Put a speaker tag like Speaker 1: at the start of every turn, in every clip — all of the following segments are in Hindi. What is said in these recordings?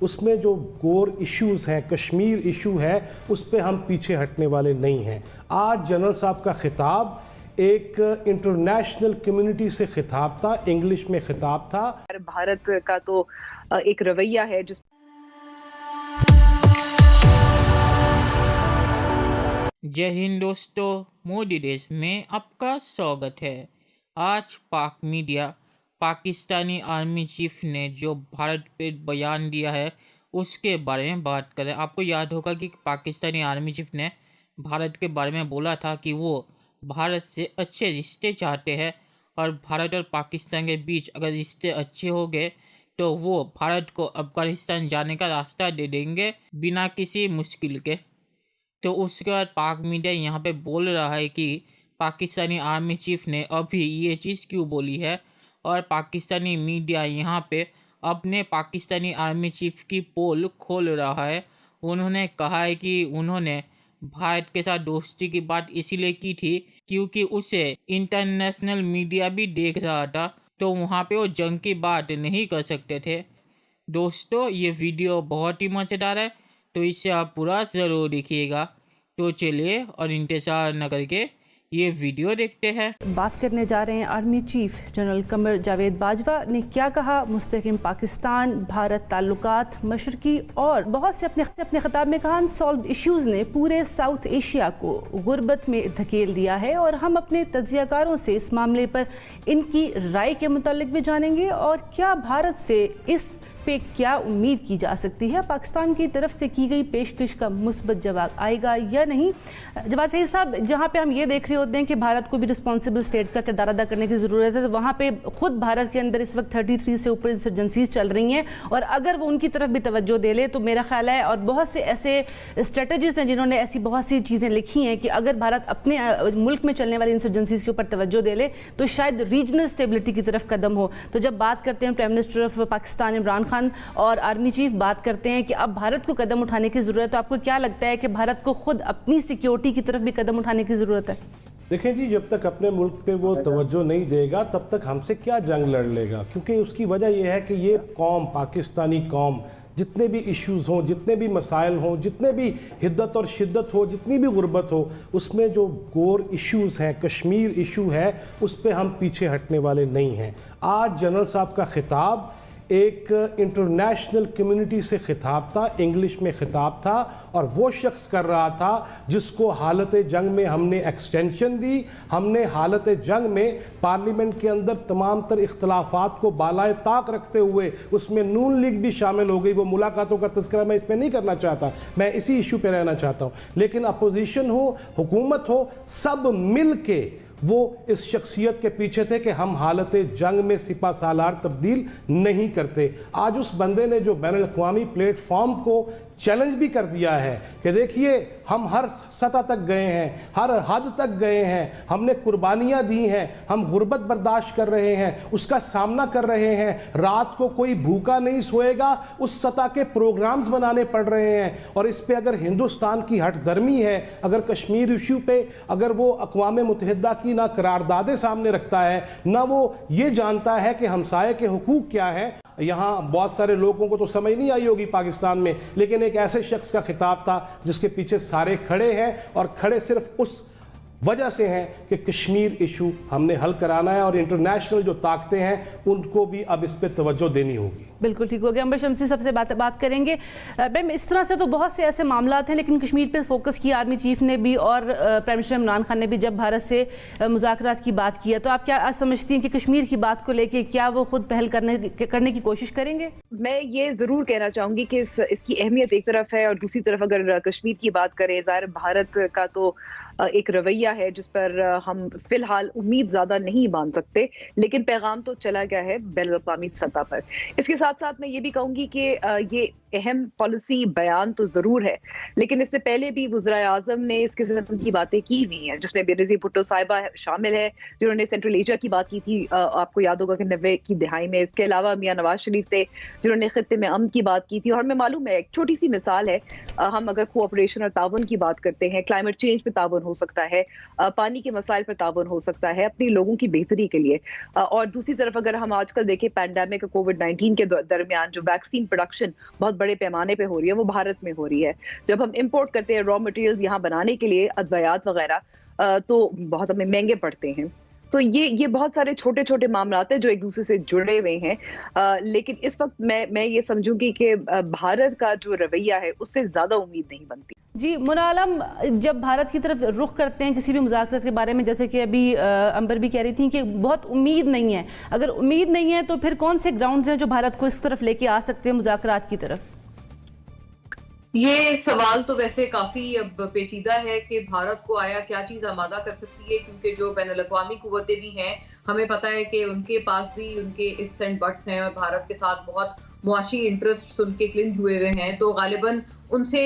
Speaker 1: उसमें जो कोर इश्यूज़ हैं, कश्मीर इशू है, उस पर हम पीछे हटने वाले नहीं हैं। आज जनरल साहब का खिताब एक इंटरनेशनल कम्युनिटी से खिताब था, इंग्लिश में खिताब था।
Speaker 2: भारत का तो एक रवैया है जिस
Speaker 3: जय हिंद दोस्तों, मोदी देश में आपका स्वागत है। आज पाक मीडिया पाकिस्तानी आर्मी चीफ ने जो भारत पे बयान दिया है उसके बारे में बात करें। आपको याद होगा कि पाकिस्तानी आर्मी चीफ ने भारत के बारे में बोला था कि वो भारत से अच्छे रिश्ते चाहते हैं और भारत और पाकिस्तान के बीच अगर रिश्ते अच्छे हो गए तो वो भारत को अफगानिस्तान जाने का रास्ता दे देंगे बिना किसी मुश्किल के। तो उसके बाद पाक मीडिया यहाँ पे बोल रहा है कि पाकिस्तानी आर्मी चीफ ने अभी ये चीज़ क्यों बोली है, और पाकिस्तानी मीडिया यहाँ पे अपने पाकिस्तानी आर्मी चीफ की पोल खोल रहा है। उन्होंने कहा है कि उन्होंने भारत के साथ दोस्ती की बात इसीलिए की थी क्योंकि उसे इंटरनेशनल मीडिया भी देख रहा था, तो वहाँ पे वो जंग की बात नहीं कर सकते थे। दोस्तों, ये वीडियो बहुत ही मज़ेदार है, तो इसे आप पूरा ज़रूर देखिएगा। तो चलिए और इंतज़ार न करके ये वीडियो देखते हैं।
Speaker 4: बात करने जा रहे हैं army chief general Qamar Javed Bajwa ने क्या कहा। मुस्तकिम पाकिस्तान भारत ताल्लुकात मशरकी और बहुत से अपने खिताब में कहा अनसॉल्व्ड इश्यूज़ ने पूरे साउथ एशिया को गुर्बत में धकेल दिया है और हम अपने तज्ज़ियाकारों से इस मामले पर इनकी राय के मुतालिक भी जानेंगे और क्या भारत से इस पे क्या उम्मीद की जा सकती है। पाकिस्तान की तरफ से की गई पेशकश का मुस्बत जवाब आएगा या नहीं। जवाब है साहब, जहाँ पे हम ये देख रहे होते हैं कि भारत को भी रिस्पॉन्सिबल स्टेट का किरदार अदा करने की ज़रूरत है, तो वहाँ पे खुद भारत के अंदर इस वक्त 33 से ऊपर इंसर्जेंसीज चल रही हैं और अगर वो उनकी तरफ भी तवज्जो दे ले तो मेरा ख्याल है, और बहुत से ऐसे स्ट्रेटजिस्ट हैं जिन्होंने ऐसी बहुत सी चीज़ें लिखी हैं कि अगर भारत अपने मुल्क में चलने वाली इंसर्जेंसीज के ऊपर तवज्जो दे ले तो शायद रीजनल स्टेबिलिटी की तरफ कदम हो। तो जब बात करते हैं prime minister of Pakistan Imran Khan और आर्मी चीफ बात करते हैं कि अब भारत को कदम उठाने की ज़रूरत है, तो आपको क्या लगता है कि भारत को खुद अपनी सिक्योरिटी की तरफ भी कदम उठाने की ज़रूरत है?
Speaker 1: देखें जी, जब तक अपने मुल्क पे वो तवज्जो नहीं देगा तब तक हमसे क्या जंग लड़ लेगा, क्योंकि उसकी वजह यह है कि ये कौम, पाकिस्तानी कौम, जितने भी इश्यूज़ हों, जितने भी मसाइल हों, जितने भी हिद्दत और शिद्दत हो, जितनी भी गुर्बत हो, उसमें जो कोर इश्यूज़ हैं, कश्मीर इशू है, उस पर हम पीछे हटने वाले नहीं हैं। आज जनरल साहब का खिताब एक इंटरनेशनल कम्युनिटी से खिताब था, इंग्लिश में खिताब था, और वो शख्स कर रहा था जिसको हालत जंग में हमने एक्सटेंशन दी। हमने हालत जंग में पार्लियामेंट के अंदर तमाम तर इख्तलाफात को बालाए ताक रखते हुए उसमें नून लीग भी शामिल हो गई। वो मुलाकातों का तज़किरा मैं इसमें नहीं करना चाहता, मैं इसी इशू पे रहना चाहता हूँ। लेकिन अपोजिशन हो, हुकूमत हो, सब मिल के वो इस शख्सियत के पीछे थे कि हम हालत जंग में सिपा सालार तब्दील नहीं करते। आज उस बंदे ने जो बैनुल अक़वामी प्लेटफॉर्म को चैलेंज भी कर दिया है कि देखिए हम हर सतह तक गए हैं, हर हद तक गए हैं, हमने कुर्बानियाँ दी हैं, हम गुर्बत बर्दाश्त कर रहे हैं, उसका सामना कर रहे हैं, रात को कोई भूखा नहीं सोएगा, उस सतह के प्रोग्राम्स बनाने पड़ रहे हैं। और इस पे अगर हिंदुस्तान की हठधर्मी है, अगर कश्मीर इशू पे अगर वो अक़वाम मुत्तहिदा की ना करारदादे सामने रखता है, ना वो ये जानता है कि हमसाये के हुकूक क्या है। यहाँ बहुत सारे लोगों को तो समझ नहीं आई होगी पाकिस्तान में, लेकिन एक ऐसे शख्स का खिताब था जिसके पीछे सारे खड़े हैं, और खड़े सिर्फ उस वजह से हैं कि कश्मीर इशू हमने हल कराना है और इंटरनेशनल जो ताकतें हैं उनको भी अब इस पर तवज्जो देनी होगी।
Speaker 4: बिल्कुल ठीक हो गया। अंबर शमसी सबसे बात करेंगे। मैम, इस तरह से तो बहुत से ऐसे मामला हैं, लेकिन कश्मीर पे फोकस किया आर्मी चीफ ने भी और प्राइम मिनिस्टर इमरान खान ने भी जब भारत से मुज़ाकरात की बात की है, तो आप क्या समझती हैं कि कश्मीर की बात को लेके क्या वो खुद पहल करने की कोशिश करेंगे?
Speaker 2: मैं ये ज़रूर कहना चाहूँगी कि इसकी अहमियत एक तरफ है और दूसरी तरफ अगर कश्मीर की बात करें, ज़ाहिर भारत का तो एक रवैया है जिस पर हम फिलहाल उम्मीद ज़्यादा नहीं मान सकते, लेकिन पैगाम तो चला गया है बैनुल अक़वामी सतह पर। इसके साथ साथ मैं ये भी कहूँगी कि ये अहम पॉलिसी बयान तो ज़रूर है, लेकिन इससे पहले भी वज़ीर आज़म ने इस किस्म की बातें की हुई हैं, जिसमें बेनज़ीर भुट्टो साहिबा शामिल है जिन्होंने सेंट्रल एशिया की बात की थी, आपको याद होगा कि 90 की दहाई में। इसके अलावा मियाँ नवाज शरीफ थे जिन्होंने खित्ते में अमन की बात की थी। और हमें मालूम है, एक छोटी सी मिसाल है, हम अगर कोऑपरेशन और ताउन की बात करते हैं, क्लाइमेट चेंज पर ताउन हो सकता है, पानी के मसाइल पर ताउन हो सकता है अपने लोगों की बेहतरी के लिए। और दूसरी तरफ अगर हम आजकल देखें पैंडेमिक कोविड-19 के दरमियान जो वैक्सीन प्रोडक्शन बहुत बड़े पैमाने पे हो रही है वो भारत में हो रही है। जब हम इंपोर्ट करते हैं रॉ मटेरियल्स यहाँ बनाने के लिए अद्वियात वगैरह, तो बहुत हमें महंगे पड़ते हैं। तो ये बहुत सारे छोटे छोटे मामलात हैं जो एक दूसरे से जुड़े हुए हैं। लेकिन इस वक्त मैं ये समझूंगी कि भारत का जो रवैया है उससे ज्यादा उम्मीद नहीं बनती।
Speaker 4: जी मुना आलम, जब भारत की तरफ रुख करते हैं किसी भी मुज़ाकरात के बारे में, जैसे कि अभी अंबर भी कह रही थी कि बहुत उम्मीद नहीं है, अगर उम्मीद नहीं है तो फिर कौन से ग्राउंड्स हैं जो भारत को इस तरफ लेके आ सकते हैं मुज़ाकरात की तरफ?
Speaker 5: ये सवाल तो वैसे काफी अब पेचीदा है कि भारत को आया क्या चीज आमादा कर सकती है, क्योंकि जो बैनुल अक़वामी कुव्वतें भी हैं हमें पता है कि उनके पास भी उनके इफ्स एंड बट्स हैं और भारत के साथ बहुत मुआशी इंटरेस्ट उनके क्लिंज हुए हुए हैं। तो गालिबन उनसे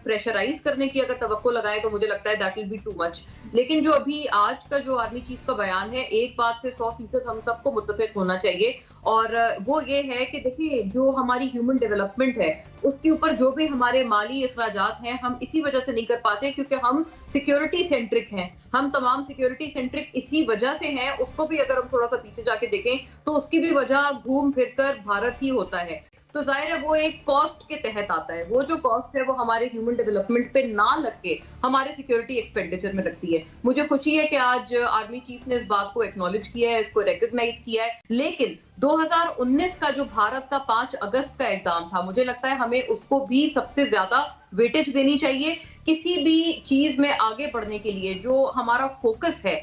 Speaker 5: प्रेशराइज करने की अगर तवक्को लगाए तो मुझे लगता है that will be too much. लेकिन जो अभी आज का जो आर्मी चीफ का बयान है, एक बात से 100% हम सबको मुत्तफिक होना चाहिए, और वो ये है कि देखिए जो हमारी ह्यूमन डेवलपमेंट है उसके ऊपर जो भी हमारे माली अखराजात हैं हम इसी वजह से नहीं कर पाते क्योंकि हम सिक्योरिटी सेंट्रिक हैं। हम तमाम सिक्योरिटी सेंट्रिक इसी वजह से हैं। उसको भी अगर हम थोड़ा सा पीछे जाके देखें तो उसकी भी वजह घूम फिर कर भारत ही होता है। तो जाहिर है वो एक कॉस्ट के तहत आता है। वो जो कॉस्ट है वो हमारे ह्यूमन डेवलपमेंट पे ना लग के हमारे सिक्योरिटी एक्सपेंडिचर में लगती है। मुझे खुशी है कि आज आर्मी चीफ ने इस बात को एक्नॉलेज किया है, इसको रिकॉग्नाइज किया है। लेकिन 2019 का जो भारत का 5 अगस्त का एग्जाम था, मुझे लगता है हमें उसको भी सबसे ज्यादा वेटेज देनी चाहिए। किसी भी चीज में आगे बढ़ने के लिए जो हमारा फोकस है,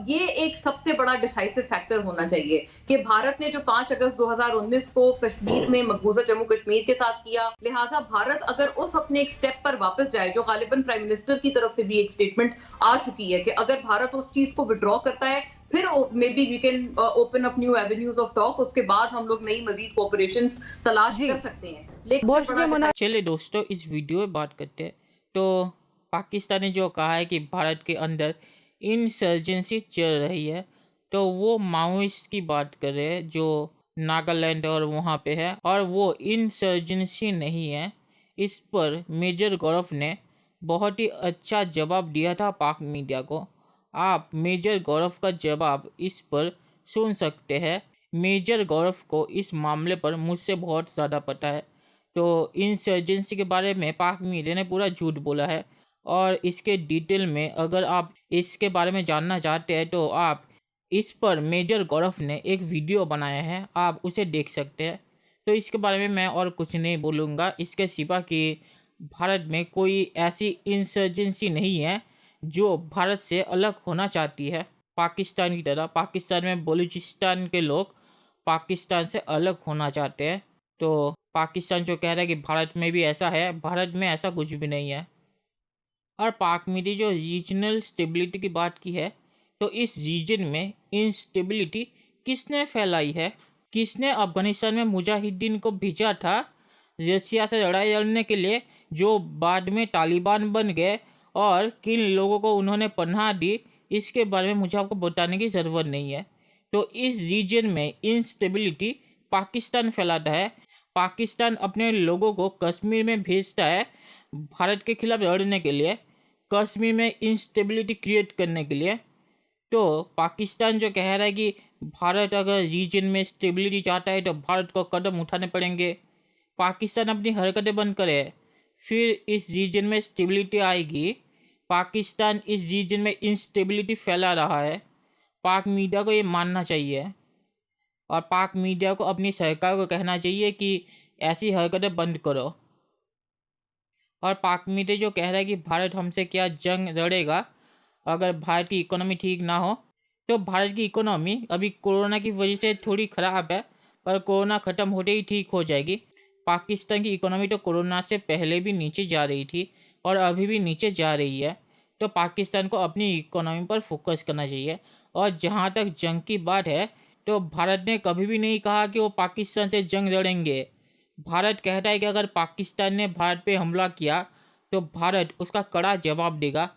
Speaker 5: ये एक सबसे बड़ा डिसाइसिव फैक्टर होना चाहिए कि भारत ने जो 5 अगस्त 2019 को कश्मीर में मकबूजा जम्मू कश्मीर के साथ किया, लिहाजा भारत अगर उस अपने एक स्टेप पर वापस जाए, जो गालिबन प्राइम मिनिस्टर की तरफ से भी एक स्टेटमेंट आ चुकी है कि अगर भारत उस चीज को विड्रॉ करता है फिर maybe we can open up new avenues of talk, उसके बाद हम लोग नई मजीद कोऑपरेशंस तलाश कर सकते हैं। लेकिन
Speaker 3: चलिए दोस्तों, इस वीडियो में बात करते हैं। तो पाकिस्तान ने जो कहा है कि भारत के अंदर इंसर्जेंसी चल रही है, तो वो माओइस्ट की बात कर रहे हैं जो नागालैंड और वहाँ पे है, और वो इंसर्जेंसी नहीं है। इस पर मेजर गौरव ने बहुत ही अच्छा जवाब दिया था पाक मीडिया को। आप मेजर गौरव का जवाब इस पर सुन सकते हैं। मेजर गौरव को इस मामले पर मुझसे बहुत ज़्यादा पता है। तो इंसर्जेंसी के बारे में पाक मीडिया ने पूरा झूठ बोला है, और इसके डिटेल में अगर आप इसके बारे में जानना चाहते हैं तो आप इस पर मेजर गौरव ने एक वीडियो बनाया है, आप उसे देख सकते हैं। तो इसके बारे में मैं और कुछ नहीं बोलूँगा इसके सिवा कि भारत में कोई ऐसी इंसर्जेंसी नहीं है जो भारत से अलग होना चाहती है पाकिस्तान की तरह। पाकिस्तान में बलूचिस्तान के लोग पाकिस्तान से अलग होना चाहते हैं। तो पाकिस्तान जो कह रहा है कि भारत में भी ऐसा है, भारत में ऐसा कुछ भी नहीं है। और पाक मीडिया जो रीजनल स्टेबिलिटी की बात की है, तो इस रीजन में इंस्टेबिलिटी किसने फैलाई है? किसने अफगानिस्तान में मुजाहिदीन को भेजा था रसिया से लड़ाई लड़ने के लिए, जो बाद में तालिबान बन गए, और किन लोगों को उन्होंने पनाह दी, इसके बारे में मुझे आपको बताने की ज़रूरत नहीं है। तो इस रीजन में इंस्टेबिलिटी पाकिस्तान फैलाता है। पाकिस्तान अपने लोगों को कश्मीर में भेजता है भारत के खिलाफ लड़ने के लिए, कश्मीर में इंस्टेबिलिटी क्रिएट करने के लिए। तो पाकिस्तान जो कह रहा है कि भारत अगर रीजन में स्टेबिलिटी चाहता है तो भारत को कदम उठाने पड़ेंगे, पाकिस्तान अपनी हरकतें बंद करे, फिर इस रीजन में स्टेबिलिटी आएगी। पाकिस्तान इस रीजन में इंस्टेबिलिटी फैला रहा है। पाक मीडिया को ये मानना चाहिए, और पाक मीडिया को अपनी सरकार को कहना चाहिए कि ऐसी हरकतें बंद करो। और पाक मीडिया जो कह रहा है कि भारत हमसे क्या जंग लड़ेगा अगर भारत की इकोनॉमी ठीक ना हो, तो भारत की इकोनॉमी अभी कोरोना की वजह से थोड़ी ख़राब है, पर कोरोना ख़त्म होते ही ठीक हो जाएगी। पाकिस्तान की इकोनॉमी तो कोरोना से पहले भी नीचे जा रही थी और अभी भी नीचे जा रही है। तो पाकिस्तान को अपनी इकोनॉमी पर फोकस करना चाहिए। और जहाँ तक जंग की बात है, तो भारत ने कभी भी नहीं कहा कि वो पाकिस्तान से जंग लड़ेंगे। भारत कहता है कि अगर पाकिस्तान ने भारत पे हमला किया तो भारत उसका कड़ा जवाब देगा।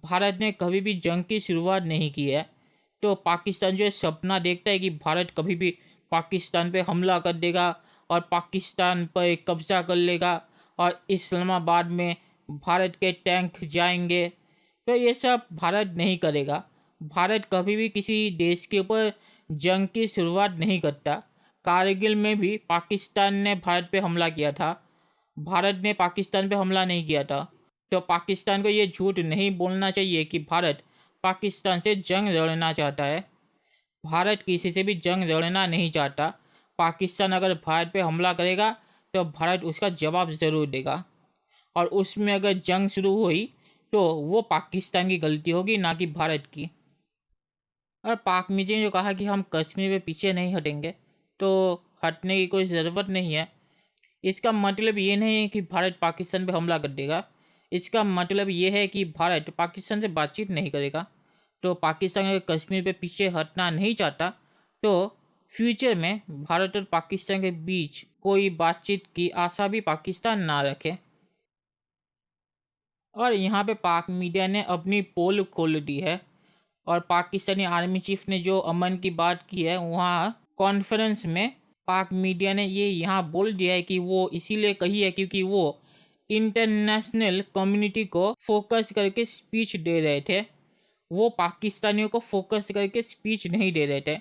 Speaker 3: भारत ने कभी भी जंग की शुरुआत नहीं की है। तो पाकिस्तान जो सपना देखता है कि भारत कभी भी पाकिस्तान पे हमला कर देगा और पाकिस्तान पर कब्जा कर लेगा और इस्लामाबाद में भारत के टैंक जाएंगे, तो ये सब भारत नहीं करेगा। भारत कभी भी किसी देश के ऊपर जंग की शुरुआत नहीं करता। कारगिल में भी पाकिस्तान ने भारत पे हमला किया था, भारत ने पाकिस्तान पे हमला नहीं किया था। तो पाकिस्तान को ये झूठ नहीं बोलना चाहिए कि भारत पाकिस्तान से जंग लड़ना चाहता है। भारत किसी से भी जंग लड़ना नहीं चाहता। पाकिस्तान अगर भारत पे हमला करेगा तो भारत उसका जवाब ज़रूर देगा, और उसमें अगर जंग शुरू हुई तो वो पाकिस्तान की गलती होगी, ना कि भारत की। और पाक मीडिया ने जो कहा कि हम कश्मीर पे पीछे नहीं हटेंगे, तो हटने की कोई ज़रूरत नहीं है। इसका मतलब ये नहीं है कि भारत पाकिस्तान पे हमला कर देगा। इसका मतलब ये है कि भारत पाकिस्तान से बातचीत नहीं करेगा। तो पाकिस्तान अगर कश्मीर पे पीछे हटना नहीं चाहता तो फ्यूचर में भारत और पाकिस्तान के बीच कोई बातचीत की आशा भी पाकिस्तान ना रखे। और यहाँ पे पाक मीडिया ने अपनी पोल खोल दी है, और पाकिस्तानी आर्मी चीफ ने जो अमन की बात की है वहाँ कॉन्फ्रेंस में पाक मीडिया ने ये यहाँ बोल दिया है कि वो इसीलिए कही है क्योंकि वो इंटरनेशनल कम्युनिटी को फोकस करके स्पीच दे रहे थे। वो पाकिस्तानियों को फोकस करके स्पीच नहीं दे रहे थे,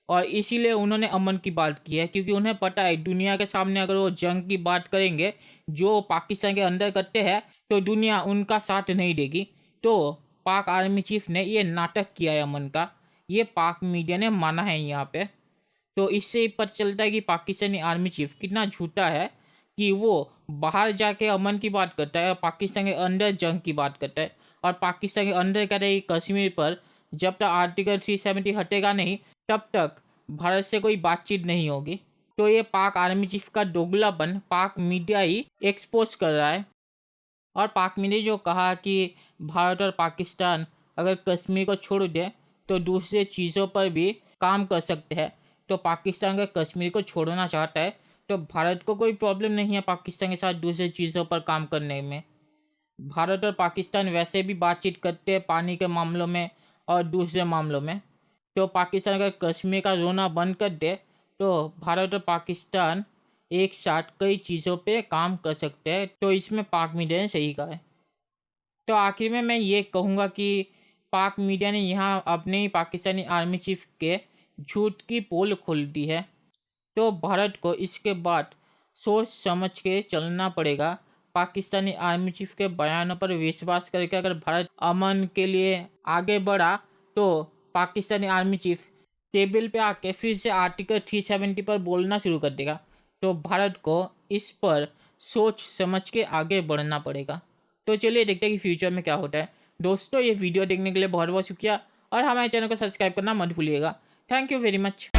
Speaker 3: और इसीलिए उन्होंने अमन की बात की है, क्योंकि उन्हें पता है दुनिया के सामने अगर वो जंग की बात करेंगे जो पाकिस्तान के अंदर करते हैं तो दुनिया उनका साथ नहीं देगी। तो पाक आर्मी चीफ ने ये नाटक किया है अमन का, ये पाक मीडिया ने माना है यहाँ पे। तो इससे पता चलता है कि पाकिस्तानी आर्मी चीफ कितना झूठा है कि वो बाहर जाके अमन की बात करता है और पाकिस्तान के अंदर जंग की बात करता है, और पाकिस्तान के अंदर कहता है कि कश्मीर पर जब तक आर्टिकल 370 हटेगा नहीं तब तक भारत से कोई बातचीत नहीं होगी। तो ये पाक आर्मी चीफ का दोगलापन पाक मीडिया ही एक्सपोज कर रहा है। और पाक मीडिया जो कहा कि भारत और पाकिस्तान अगर कश्मीर को छोड़ दे तो दूसरे चीज़ों पर भी काम कर सकते हैं, तो पाकिस्तान अगर कश्मीर को छोड़ना चाहता है तो भारत को कोई प्रॉब्लम नहीं है पाकिस्तान के साथ दूसरे चीज़ों पर काम करने में। भारत और पाकिस्तान वैसे भी बातचीत करते हैं पानी के मामलों में और दूसरे मामलों में। तो पाकिस्तान अगर कश्मीर का रोना बंद कर दे तो भारत और पाकिस्तान एक साथ कई चीज़ों पे काम कर सकते हैं। तो इसमें पाक मीडिया ने सही कहा है। तो आखिर में मैं ये कहूँगा कि पाक मीडिया ने यहाँ अपने ही पाकिस्तानी आर्मी चीफ के झूठ की पोल खोल दी है। तो भारत को इसके बाद सोच समझ के चलना पड़ेगा। पाकिस्तानी आर्मी चीफ के बयानों पर विश्वास करके अगर भारत अमन के लिए आगे बढ़ा तो पाकिस्तानी आर्मी चीफ टेबल पे आके फिर से आर्टिकल 370 पर बोलना शुरू कर देगा। तो भारत को इस पर सोच समझ के आगे बढ़ना पड़ेगा। तो चलिए देखते हैं कि फ्यूचर में क्या होता है। दोस्तों, ये वीडियो देखने के लिए बहुत बहुत शुक्रिया, और हमारे चैनल को सब्सक्राइब करना मत भूलिएगा। Thank you very much.